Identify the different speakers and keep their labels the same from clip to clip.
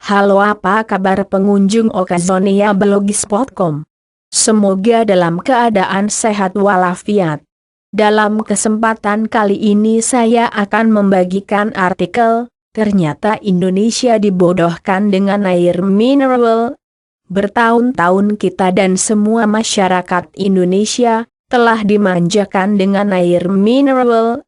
Speaker 1: Halo, apa kabar pengunjung Okazonia Blogspot.com? Semoga dalam keadaan sehat walafiat. Dalam kesempatan kali ini saya akan membagikan artikel, ternyata Indonesia dibodohkan dengan air mineral. Bertahun-tahun kita dan semua masyarakat Indonesia telah dimanjakan dengan air mineral.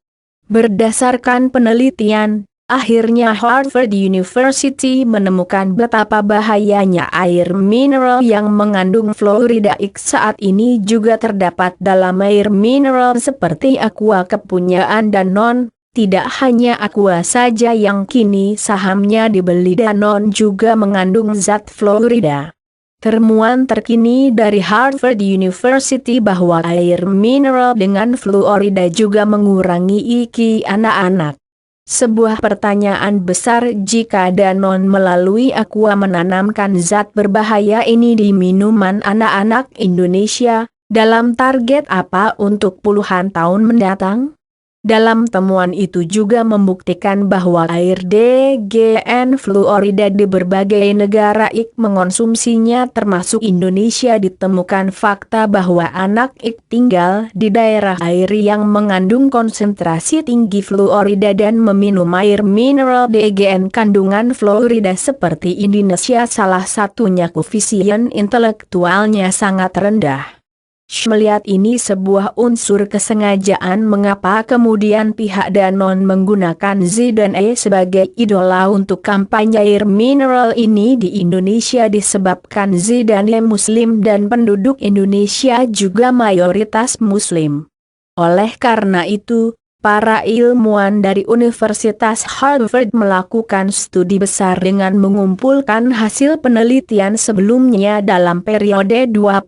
Speaker 1: Berdasarkan penelitian, akhirnya Harvard University menemukan betapa bahayanya air mineral yang mengandung fluorida X. Saat ini juga terdapat dalam air mineral seperti Aqua kepunyaan Danone. Tidak hanya Aqua saja yang kini sahamnya dibeli Danone juga mengandung zat fluorida. Temuan terkini dari Harvard University bahwa air mineral dengan fluorida juga mengurangi IQ anak-anak. Sebuah pertanyaan besar, jika Danone melalui Aqua menanamkan zat berbahaya ini di minuman anak-anak Indonesia, dalam target apa untuk puluhan tahun mendatang? Dalam temuan itu juga membuktikan bahwa air DGN fluorida di berbagai negara mengonsumsinya termasuk Indonesia. Ditemukan fakta bahwa anak tinggal di daerah air yang mengandung konsentrasi tinggi fluorida dan meminum air mineral DGN kandungan fluorida seperti Indonesia salah satunya koefisien intelektualnya sangat rendah. Melihat ini sebuah unsur kesengajaan mengapa kemudian pihak Danone menggunakan Z dan E sebagai idola untuk kampanye air mineral ini di Indonesia disebabkan Z dan E Muslim dan penduduk Indonesia juga mayoritas Muslim. Oleh karena itu, para ilmuwan dari Universitas Harvard melakukan studi besar dengan mengumpulkan hasil penelitian sebelumnya dalam periode 22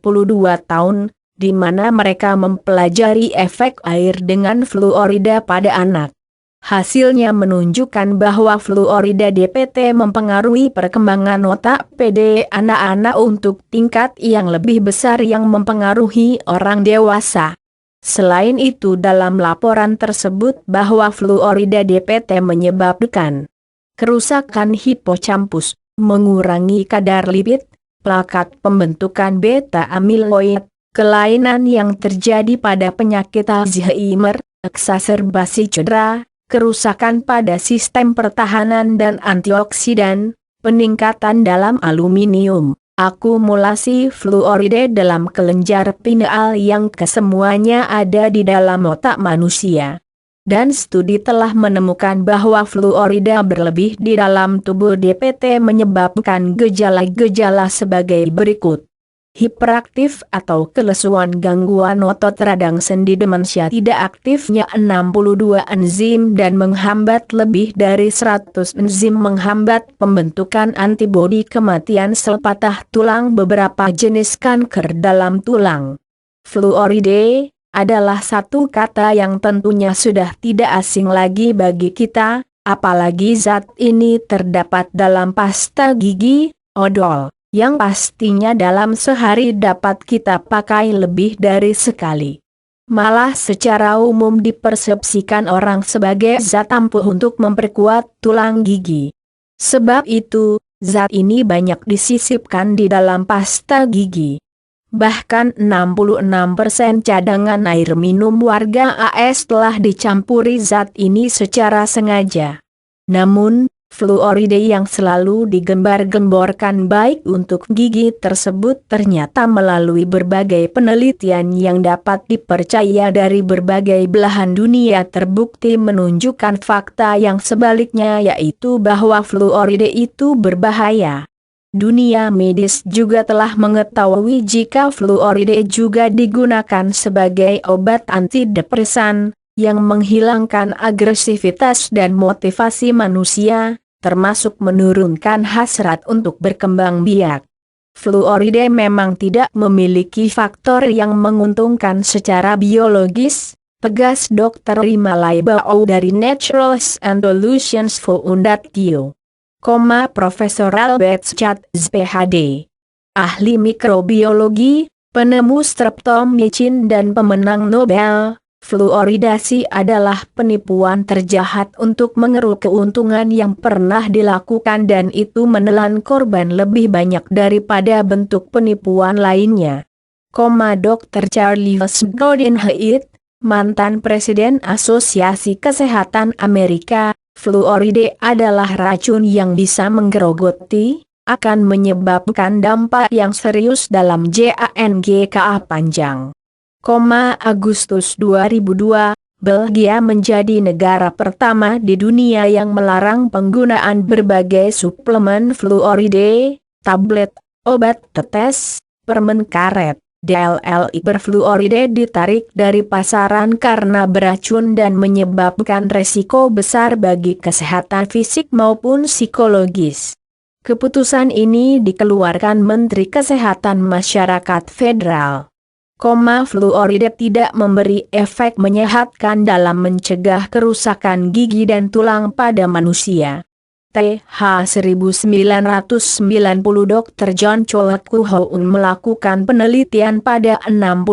Speaker 1: tahun, di mana mereka mempelajari efek air dengan fluorida pada anak. Hasilnya menunjukkan bahwa fluorida DPT mempengaruhi perkembangan otak pada anak-anak untuk tingkat yang lebih besar yang mempengaruhi orang dewasa. Selain itu, dalam laporan tersebut bahwa fluorida DPT menyebabkan kerusakan hipocampus, mengurangi kadar lipid, plakat pembentukan beta amiloid, kelainan yang terjadi pada penyakit Alzheimer, eksaserbasi cedera, kerusakan pada sistem pertahanan dan antioksidan, peningkatan dalam aluminium, akumulasi fluorida dalam kelenjar pineal yang kesemuanya ada di dalam otak manusia. Dan studi telah menemukan bahwa fluorida berlebih di dalam tubuh DPT menyebabkan gejala-gejala sebagai berikut. Hiperaktif atau kelesuan, gangguan otot radang sendi, demensia, tidak aktifnya 62 enzim dan menghambat lebih dari 100 enzim, menghambat pembentukan antibodi, kematian sel, patah tulang, beberapa jenis kanker dalam tulang. Fluorida adalah satu kata yang tentunya sudah tidak asing lagi bagi kita, apalagi zat ini terdapat dalam pasta gigi, odol, yang pastinya dalam sehari dapat kita pakai lebih dari sekali. Malah secara umum dipersepsikan orang sebagai zat ampuh untuk memperkuat tulang gigi. Sebab itu, zat ini banyak disisipkan di dalam pasta gigi. Bahkan 66% cadangan air minum warga AS telah dicampuri zat ini secara sengaja. Namun, fluorida yang selalu digembar-gemborkan baik untuk gigi tersebut ternyata melalui berbagai penelitian yang dapat dipercaya dari berbagai belahan dunia terbukti menunjukkan fakta yang sebaliknya, yaitu bahwa fluorida itu berbahaya. Dunia medis juga telah mengetahui jika fluorida juga digunakan sebagai obat antidepresan yang menghilangkan agresivitas dan motivasi manusia, termasuk menurunkan hasrat untuk berkembang biak. Fluorida memang tidak memiliki faktor yang menguntungkan secara biologis, tegas Dr. Rimalai Bao dari Natural Solutions Foundation, Profesor Albert Schatz PhD, ahli mikrobiologi, penemu streptomycin dan pemenang Nobel, Fluoridasi adalah penipuan terjahat untuk mengeruk keuntungan yang pernah dilakukan dan itu menelan korban lebih banyak daripada bentuk penipuan lainnya. Dr. Charles Gordon Haidt, mantan Presiden Asosiasi Kesehatan Amerika, fluoride adalah racun yang bisa menggerogoti, akan menyebabkan dampak yang serius dalam jangka panjang. Agustus 2002, Belgia menjadi negara pertama di dunia yang melarang penggunaan berbagai suplemen fluoride, tablet, obat tetes, permen karet, DLLI berfluoride ditarik dari pasaran karena beracun dan menyebabkan resiko besar bagi kesehatan fisik maupun psikologis. Keputusan ini dikeluarkan Menteri Kesehatan Masyarakat Federal. Fluoride tidak memberi efek menyehatkan dalam mencegah kerusakan gigi dan tulang pada manusia. TH 1990 Dr. John Choe-Koo-hoon melakukan penelitian pada 60.000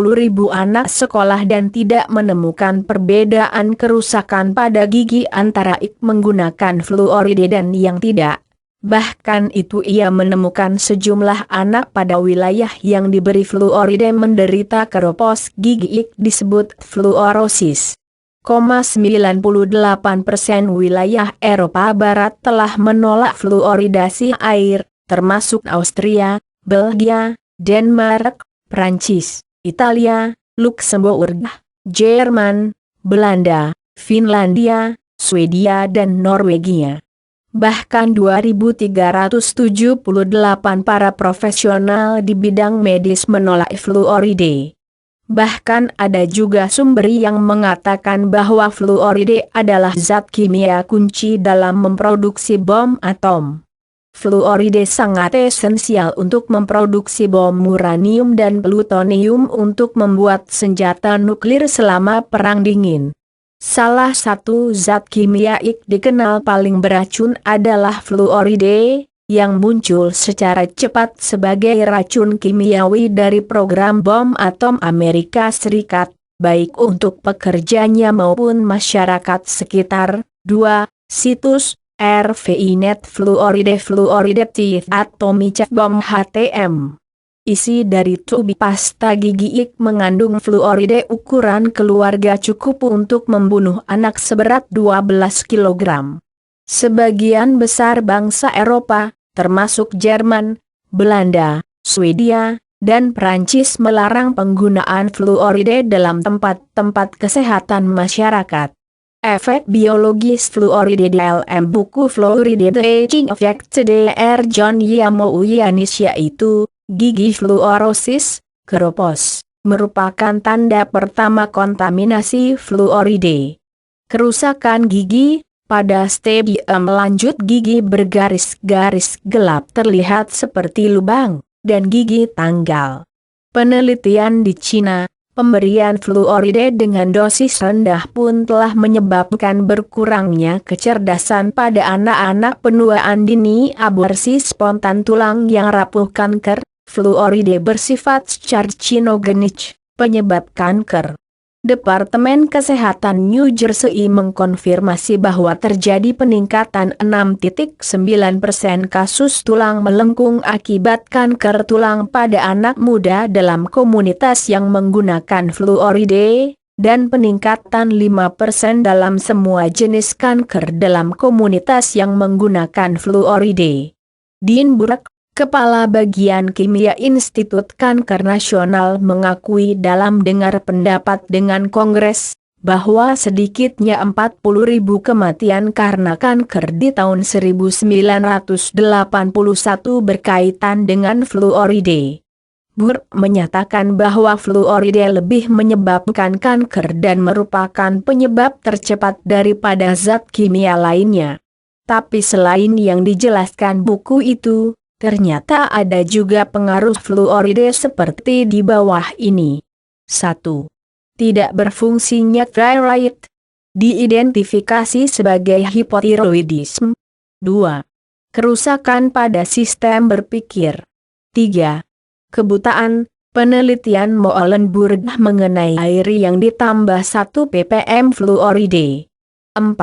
Speaker 1: anak sekolah dan tidak menemukan perbedaan kerusakan pada gigi antara menggunakan fluoride dan yang tidak. Bahkan itu ia menemukan sejumlah anak pada wilayah yang diberi fluoride menderita keropos gigi disebut fluorosis. 98% wilayah Eropa Barat telah menolak fluoridasi air, termasuk Austria, Belgia, Denmark, Prancis, Italia, Luksemburg, Jerman, Belanda, Finlandia, Swedia dan Norwegia. Bahkan 2.378 para profesional di bidang medis menolak fluoride. Bahkan ada juga sumber yang mengatakan bahwa fluoride adalah zat kimia kunci dalam memproduksi bom atom. Fluoride sangat esensial untuk memproduksi bom uranium dan plutonium untuk membuat senjata nuklir selama Perang Dingin. Salah satu zat kimiaik dikenal paling beracun adalah fluoride, yang muncul secara cepat sebagai racun kimiawi dari program bom atom Amerika Serikat, baik untuk pekerjanya maupun masyarakat sekitar. 2. Situs RVI.net Fluoride Atomic Bomb HTM. Isi dari tubi pasta gigi mengandung fluoride ukuran keluarga cukup untuk membunuh anak seberat 12 kg. Sebagian besar bangsa Eropa, termasuk Jerman, Belanda, Swedia, dan Prancis melarang penggunaan fluoride dalam tempat-tempat kesehatan masyarakat. Efek biologis fluoride dalam buku Fluoride The Aging Effect Dr. John Yanis yaitu gigi fluorosis, keropos, merupakan tanda pertama kontaminasi fluoride. Kerusakan gigi, pada stadium lanjut gigi bergaris-garis gelap terlihat seperti lubang, dan gigi tanggal. Penelitian di Cina, pemberian fluoride dengan dosis rendah pun telah menyebabkan berkurangnya kecerdasan pada anak-anak penuaan dini, aborsi spontan, tulang yang rapuh, kanker. Fluoride bersifat carcinogenik, penyebab kanker. Departemen Kesehatan New Jersey mengkonfirmasi bahwa terjadi peningkatan 6.9% kasus tulang melengkung akibat kanker tulang pada anak muda dalam komunitas yang menggunakan fluoride, dan peningkatan 5% dalam semua jenis kanker dalam komunitas yang menggunakan fluoride. Dean Burke, Kepala Bagian Kimia Institut Kanker Nasional, mengakui dalam dengar pendapat dengan Kongres, bahwa sedikitnya 40.000 kematian karena kanker di tahun 1981 berkaitan dengan fluoride. Burke menyatakan bahwa fluoride lebih menyebabkan kanker dan merupakan penyebab tercepat daripada zat kimia lainnya. Tapi selain yang dijelaskan buku itu, ternyata ada juga pengaruh fluoride seperti di bawah ini. 1. Tidak berfungsinya thyroid, diidentifikasi sebagai hipotiroidisme. 2. Kerusakan pada sistem berpikir. 3. Kebutaan, Penelitian Moelenburg mengenai air yang ditambah 1 ppm fluoride. 4.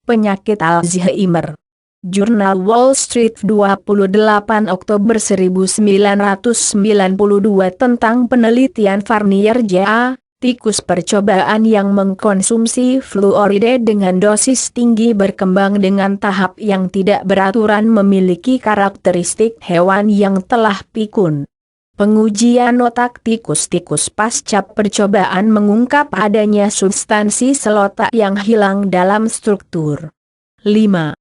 Speaker 1: Penyakit Alzheimer. Jurnal Wall Street 28 Oktober 1992 tentang penelitian Varnier J.A. Tikus percobaan yang mengkonsumsi fluoride dengan dosis tinggi berkembang dengan tahap yang tidak beraturan memiliki karakteristik hewan yang telah pikun. Pengujian otak tikus-tikus pasca percobaan mengungkap adanya substansi selotak yang hilang dalam struktur. 5.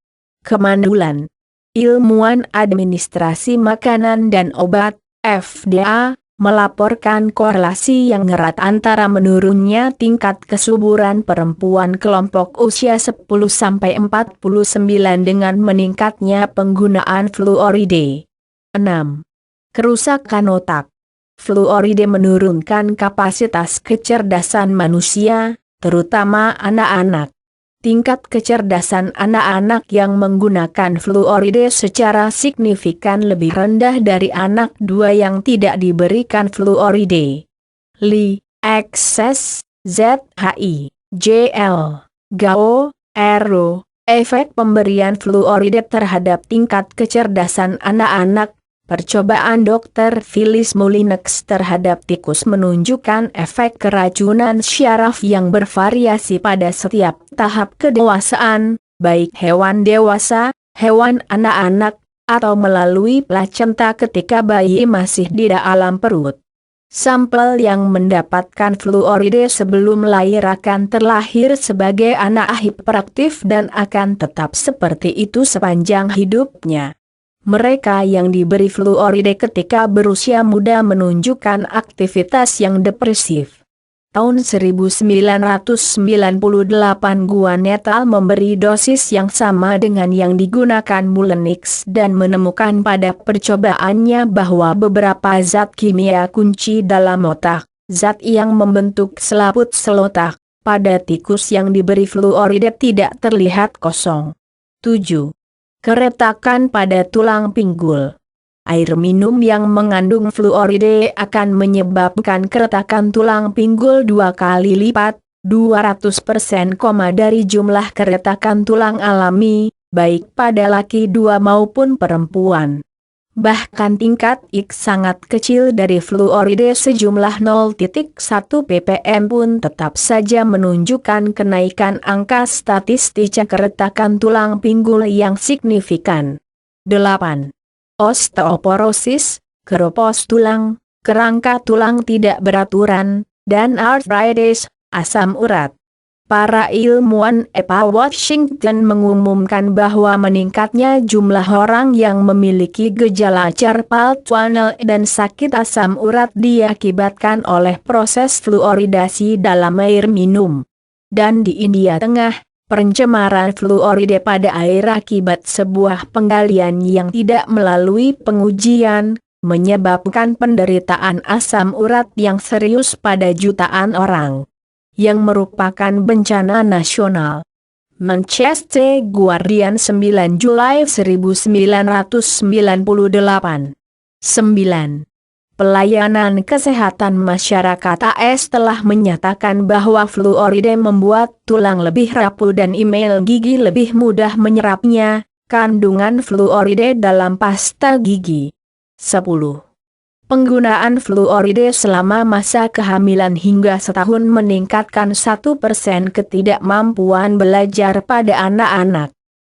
Speaker 1: Kemandulan. Ilmuwan Administrasi Makanan dan Obat, FDA, melaporkan korelasi yang erat antara menurunnya tingkat kesuburan perempuan kelompok usia 10-49 dengan meningkatnya penggunaan fluoride. 6. Kerusakan otak. Fluoride menurunkan kapasitas kecerdasan manusia, terutama anak-anak. Tingkat kecerdasan anak-anak yang menggunakan fluoride secara signifikan lebih rendah dari anak 2 yang tidak diberikan fluoride. Li, Access, ZHI, JL, Gao, Aero, efek pemberian fluoride terhadap tingkat kecerdasan anak-anak. Percobaan Dr. Phyllis Mullinex terhadap tikus menunjukkan efek keracunan syaraf yang bervariasi pada setiap tahap kedewasaan, baik hewan dewasa, hewan anak-anak, atau melalui plasenta ketika bayi masih di dalam perut. Sampel yang mendapatkan fluoride sebelum lahir akan terlahir sebagai anak hiperaktif dan akan tetap seperti itu sepanjang hidupnya. Mereka yang diberi fluoride ketika berusia muda menunjukkan aktivitas yang depresif. Tahun 1998 Guan et al. Memberi dosis yang sama dengan yang digunakan Mullinex dan menemukan pada percobaannya bahwa beberapa zat kimia kunci dalam otak, zat yang membentuk selaput selotak, pada tikus yang diberi fluoride tidak terlihat kosong. 7. Keretakan pada tulang pinggul. Air minum yang mengandung fluoride akan menyebabkan keretakan tulang pinggul 2 kali lipat, 200% dari jumlah keretakan tulang alami, baik pada laki 2 maupun perempuan. Bahkan tingkat X sangat kecil dari fluoride sejumlah 0,1 ppm pun tetap saja menunjukkan kenaikan angka statistik keretakan tulang pinggul yang signifikan. 8. Osteoporosis, keropos tulang, kerangka tulang tidak beraturan, dan arthritis, asam urat. Para ilmuwan EPA Washington mengumumkan bahwa meningkatnya jumlah orang yang memiliki gejala carpal tunnel dan sakit asam urat diakibatkan oleh proses fluoridasi dalam air minum. Dan di India Tengah, pencemaran fluoride pada air akibat sebuah penggalian yang tidak melalui pengujian, menyebabkan penderitaan asam urat yang serius pada jutaan orang. Yang merupakan bencana nasional. Manchester Guardian 9 Juli 1998. 9. Pelayanan Kesehatan Masyarakat AS telah menyatakan bahwa fluoride membuat tulang lebih rapuh dan email gigi lebih mudah menyerapnya. Kandungan fluoride dalam pasta gigi. 10. Penggunaan fluoride selama masa kehamilan hingga setahun meningkatkan 1% ketidakmampuan belajar pada anak-anak.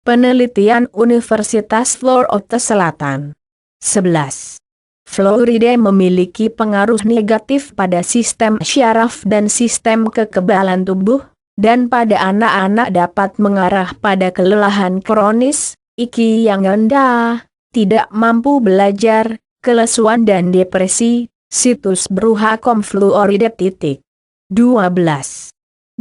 Speaker 1: Penelitian Universitas Florida Selatan. 11. Fluoride memiliki pengaruh negatif pada sistem syaraf dan sistem kekebalan tubuh, dan pada anak-anak dapat mengarah pada kelelahan kronis, IQ yang rendah, tidak mampu belajar, kelesuan dan depresi. Situs Bruhacom Fluoride. 12.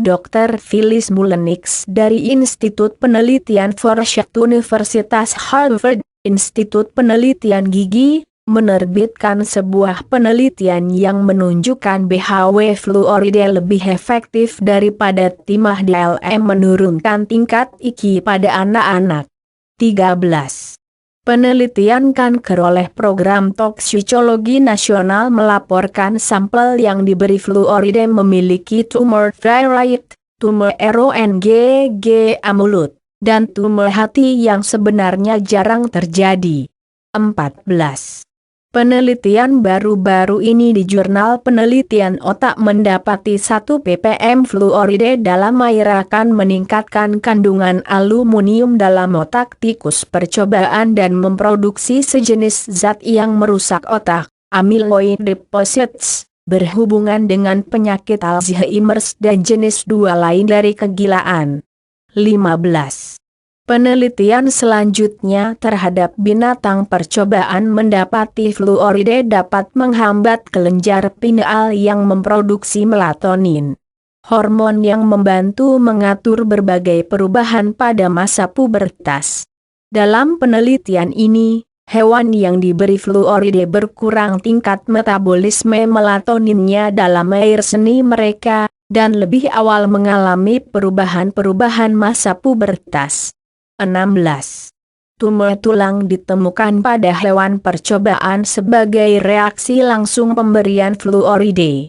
Speaker 1: Dr. Phyllis Mullinex dari Institut Penelitian Forsyth Universitas Harvard, Institut Penelitian Gigi, menerbitkan sebuah penelitian yang menunjukkan BHW fluoride lebih efektif daripada timah DLM menurunkan tingkat IQ pada anak-anak. 13. Penelitian kanker oleh Program Toksikologi Nasional melaporkan sampel yang diberi fluoride memiliki tumor thyroid, tumor RONGG mulut, dan tumor hati yang sebenarnya jarang terjadi. 14. Penelitian baru-baru ini di Jurnal Penelitian Otak mendapati 1 ppm fluoride dalam air akan meningkatkan kandungan aluminium dalam otak tikus. Percobaan dan memproduksi sejenis zat yang merusak otak, amyloid deposits, berhubungan dengan penyakit Alzheimer's dan jenis 2 lain dari kegilaan. 15. Penelitian selanjutnya terhadap binatang percobaan mendapati fluoride dapat menghambat kelenjar pineal yang memproduksi melatonin, hormon yang membantu mengatur berbagai perubahan pada masa pubertas. Dalam penelitian ini, hewan yang diberi fluoride berkurang tingkat metabolisme melatoninnya dalam air seni mereka, dan lebih awal mengalami perubahan-perubahan masa pubertas. 16. Tumor tulang ditemukan pada hewan percobaan sebagai reaksi langsung pemberian fluoride.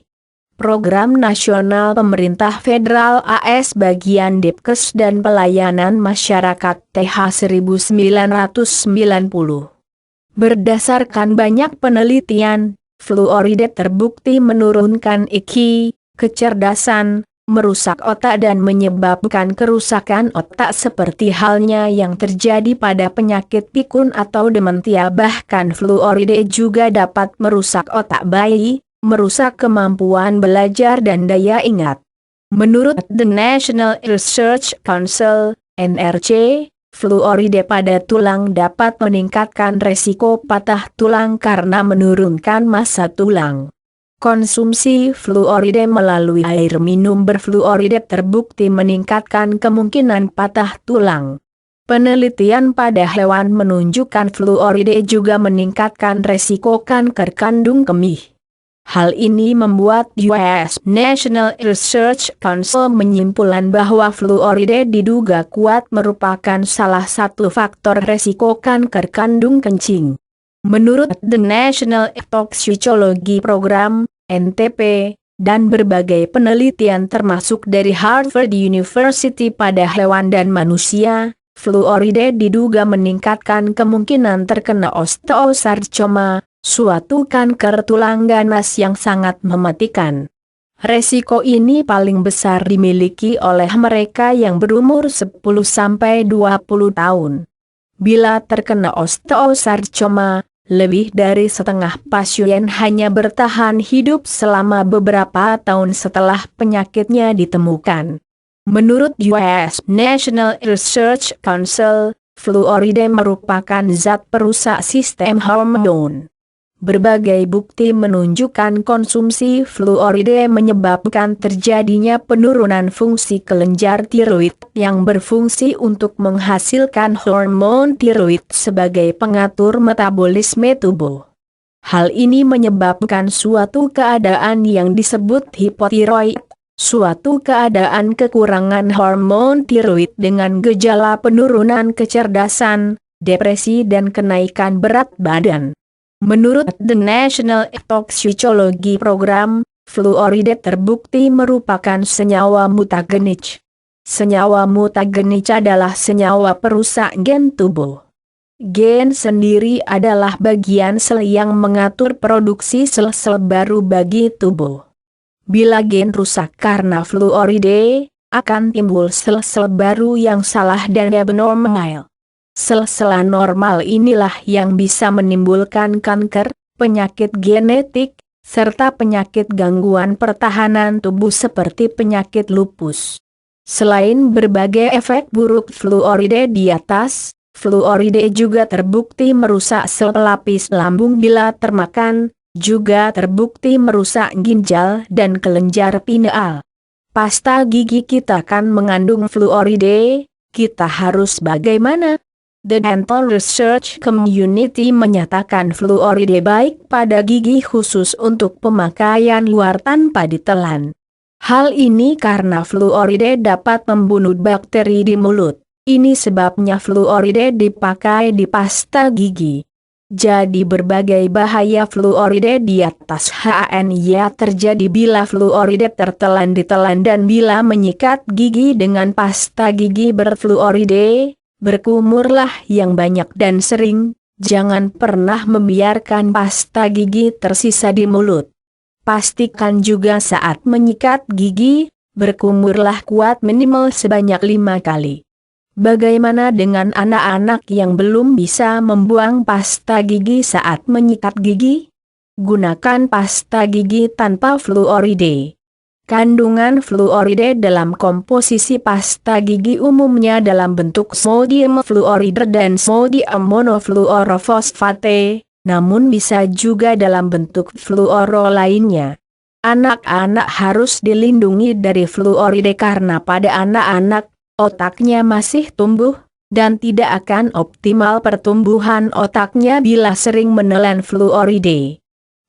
Speaker 1: Program Nasional Pemerintah Federal AS Bagian Depkes dan Pelayanan Masyarakat TH 1990. Berdasarkan banyak penelitian, fluoride terbukti menurunkan IQ, kecerdasan, merusak otak dan menyebabkan kerusakan otak seperti halnya yang terjadi pada penyakit pikun atau dementia. Bahkan fluoride juga dapat merusak otak bayi, merusak kemampuan belajar dan daya ingat. Menurut The National Research Council, NRC, fluoride pada tulang dapat meningkatkan resiko patah tulang karena menurunkan massa tulang. Konsumsi fluoride melalui air minum berfluoride terbukti meningkatkan kemungkinan patah tulang. Penelitian pada hewan menunjukkan fluoride juga meningkatkan resiko kanker kandung kemih. Hal ini membuat US National Research Council menyimpulkan bahwa fluoride diduga kuat merupakan salah satu faktor resiko kanker kandung kencing. Menurut The National Toxicology Program, NTP, dan berbagai penelitian termasuk dari Harvard University pada hewan dan manusia, fluoride diduga meningkatkan kemungkinan terkena osteosarcoma, suatu kanker tulang ganas yang sangat mematikan. Resiko ini paling besar dimiliki oleh mereka yang berumur 10-20 tahun. Bila terkena osteosarcoma, lebih dari setengah pasien hanya bertahan hidup selama beberapa tahun setelah penyakitnya ditemukan. Menurut US National Research Council, fluoride merupakan zat perusak sistem hormon. Berbagai bukti menunjukkan konsumsi fluoride menyebabkan terjadinya penurunan fungsi kelenjar tiroid yang berfungsi untuk menghasilkan hormon tiroid sebagai pengatur metabolisme tubuh. Hal ini menyebabkan suatu keadaan yang disebut hipotiroid, suatu keadaan kekurangan hormon tiroid dengan gejala penurunan kecerdasan, depresi dan kenaikan berat badan. Menurut The National Toxicology Program, fluoride terbukti merupakan senyawa mutagenik. Senyawa mutagenik adalah senyawa perusak gen tubuh. Gen sendiri adalah bagian sel yang mengatur produksi sel-sel baru bagi tubuh. Bila gen rusak karena fluoride, akan timbul sel-sel baru yang salah dan abnormal. Sel-sel normal inilah yang bisa menimbulkan kanker, penyakit genetik, serta penyakit gangguan pertahanan tubuh seperti penyakit lupus. Selain berbagai efek buruk fluoride di atas, fluoride juga terbukti merusak sel pelapis lambung bila termakan, juga terbukti merusak ginjal dan kelenjar pineal. Pasta gigi kita kan mengandung fluoride, kita harus bagaimana? The Dental Research Community menyatakan fluoride baik pada gigi khusus untuk pemakaian luar tanpa ditelan. Hal ini karena fluoride dapat membunuh bakteri di mulut, Ini sebabnya fluoride dipakai di pasta gigi. Jadi berbagai bahaya fluoride di atas HNY terjadi bila fluoride ditelan dan bila menyikat gigi dengan pasta gigi berfluoride, berkumurlah yang banyak dan sering, jangan pernah membiarkan pasta gigi tersisa di mulut. Pastikan juga saat menyikat gigi, berkumurlah kuat minimal sebanyak 5 kali. Bagaimana dengan anak-anak yang belum bisa membuang pasta gigi saat menyikat gigi? Gunakan pasta gigi tanpa fluoride. Kandungan fluoride dalam komposisi pasta gigi umumnya dalam bentuk sodium fluoride dan sodium monofluorofosfate, namun bisa juga dalam bentuk fluoro lainnya. Anak-anak harus dilindungi dari fluoride karena pada anak-anak, otaknya masih tumbuh, dan tidak akan optimal pertumbuhan otaknya bila sering menelan fluoride.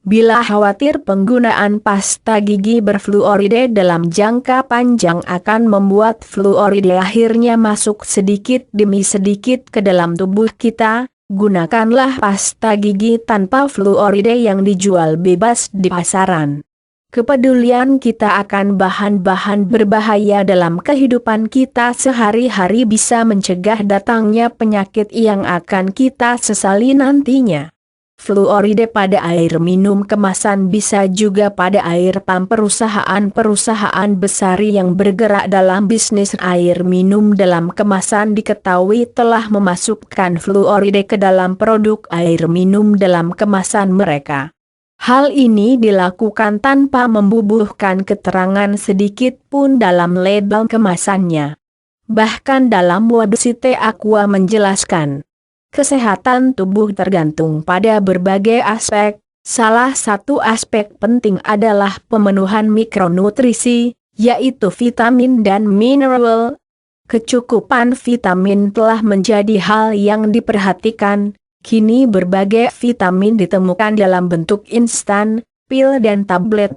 Speaker 1: Bila khawatir penggunaan pasta gigi berfluoride dalam jangka panjang akan membuat fluoride akhirnya masuk sedikit demi sedikit ke dalam tubuh kita, gunakanlah pasta gigi tanpa fluoride yang dijual bebas di pasaran. Kepedulian kita akan bahan-bahan berbahaya dalam kehidupan kita sehari-hari bisa mencegah datangnya penyakit yang akan kita sesali nantinya. Fluoride pada air minum kemasan bisa juga pada air pump. Perusahaan besar yang bergerak dalam bisnis air minum dalam kemasan diketahui telah memasukkan fluoride ke dalam produk air minum dalam kemasan mereka. Hal ini dilakukan tanpa membubuhkan keterangan sedikit pun dalam label kemasannya. Bahkan dalam website Aqua menjelaskan, kesehatan tubuh tergantung pada berbagai aspek, salah satu aspek penting adalah pemenuhan mikronutrisi, yaitu vitamin dan mineral. Kecukupan vitamin telah menjadi hal yang diperhatikan. Kini berbagai vitamin ditemukan dalam bentuk instan, pil dan tablet.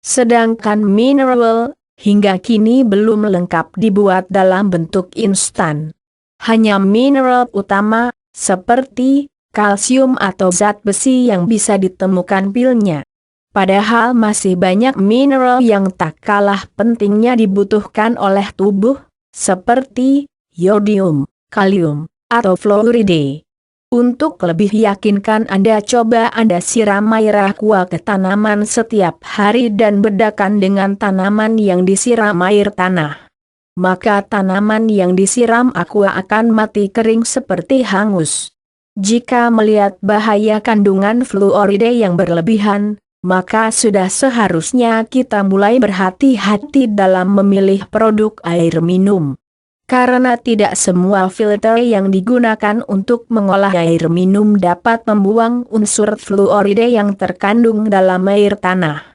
Speaker 1: Sedangkan mineral, hingga kini belum lengkap dibuat dalam bentuk instan. Hanya mineral utama, seperti kalsium atau zat besi yang bisa ditemukan pilnya. Padahal masih banyak mineral yang tak kalah pentingnya dibutuhkan oleh tubuh, seperti yodium, kalium, atau fluoride. Untuk lebih yakinkan Anda coba Anda siram air aqua ke tanaman setiap hari dan bedakan dengan tanaman yang disiram air tanah. Maka tanaman yang disiram aqua akan mati kering seperti hangus. Jika melihat bahaya kandungan fluoride yang berlebihan, maka sudah seharusnya kita mulai berhati-hati dalam memilih produk air minum. Karena tidak semua filter yang digunakan untuk mengolah air minum dapat membuang unsur fluoride yang terkandung dalam air tanah.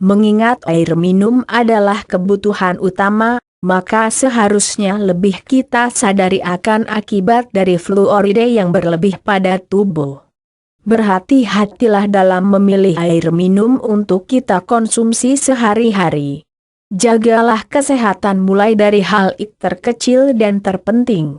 Speaker 1: Mengingat air minum adalah kebutuhan utama, maka seharusnya lebih kita sadari akan akibat dari fluoride yang berlebih pada tubuh. Berhati-hatilah dalam memilih air minum untuk kita konsumsi sehari-hari. Jagalah kesehatan mulai dari hal terkecil dan terpenting.